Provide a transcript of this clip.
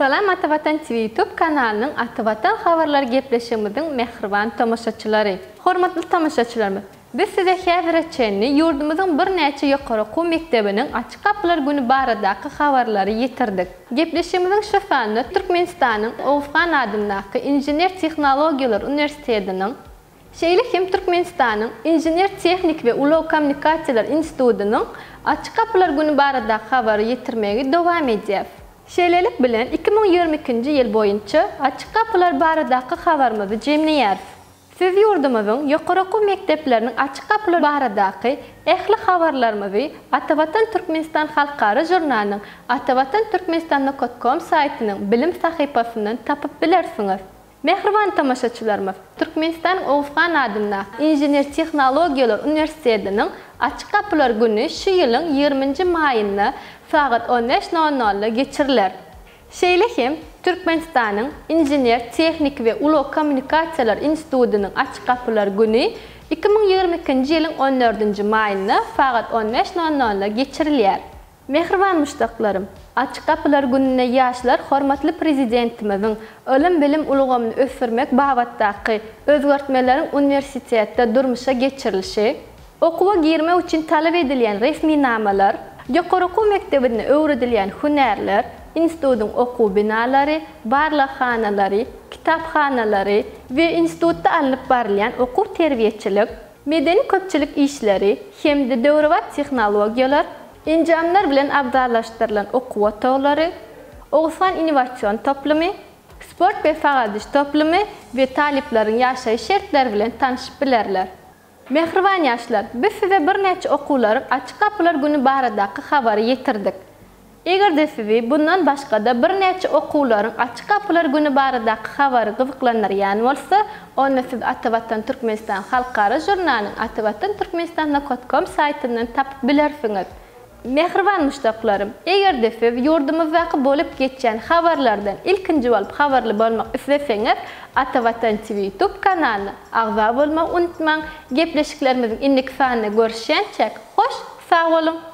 Salam Atavatan TV YouTube kanalının Atavatan Habarlar Gepleşimizin mehriban tamaşaçıları. Hormatly tamaşaçılarımız, biz size häzir etçenni yurdumuzun bir näçe ýokary okuw mekdebiniň açyk kapylar güni baradaky habarlary ýetirdik. Gepleşimizin şu fanny Türkmenistanyň Owfgan adyndaky Injener Tehnologiýalar Universitetiniň, şeýle hem Türkmenistanyň Injener Tehnik we Ulow Kommunikasiýalar Institutynyň açyk kapylar güni baradaky habary ýetirmegi dowam edýär. Şeýlelik bilen 2022-nji ýyl boýunça açyk kapylar baradaky habarymyzy jemleýär. Siz yurdumuzun ýokary okuw mekdepleriniň açyk kapylar baradaky ähli habarlarymyzy Atavatan Türkmenistan Halkara jurnalynyň atavatanturkmenistan.com saýtynyň bilim sahypasyndan tapyp bilersiňiz. Mehriban tamaşaçylarymyz, Türkmenistan Owfgan adyndaky Injener Tehnologiýalar Universitetiniň açyk kapylar güni şu ýylyň 20-nji maýynda saat 15:00 geçiriler. Şeýle hem Türkmenistanyň Injener Tehnik we Ulow Kommunikasiýalar Institutynyň açyk kapylar güni 2022-nji ýylyň 14-nji maýynda saat 15:00 geçirilýär. Mehriban muştaklarym, açyk kapylar gününe ýaşlar hormatly prezidentimiziň ölim bilim ulgamyny ösürmek babatdaky özgertmeleriň universitetde durmuşa geçirilişi, okuwa girme üçin talap edilýän resmi namalar, ýokary okuw mekdebinde öwredilýän hünärler, institutyň okuw binalary, barlahhanalary, kitaphanalary we institutda alınıp barylan okuw terbiýeçilik, medeni köpçilik işleri hemde döwrewat tehnologiýalar, enjamlar bilen abdallaşdyrylan okuw otawlary, Owfgan innowasion toplumy, sport we fagadiş toplumy we talipleriň ýaşaýyş şertleri bilen tanyşyp bilerler. Mehriban ýaşlar, biz size bir näçe okuwlaryň açyk kapylar güni baradaky habary ýetirdik. Eger sizi bundan başga da bir näçe okuwlaryň açyk kapylar güni baradaky habary gyzyklandyrýan bolsa, onu siz Atavatan Türkmenistan Halkara jurnalynyň atavatanturkmenistan.com saýtyndan tapyp bilersiňiz. Mehriban muştaklarym, eger siz yurdumuzdaky bolup geçen habarlardan ilkinji bolup habarly bolmak isleseňiz, Atavatan TV YouTube kanalyna agza bolmak unutmaň. Gepleşiklerimiziň indiki sanyna görüşýänçek hoş, sag bolun.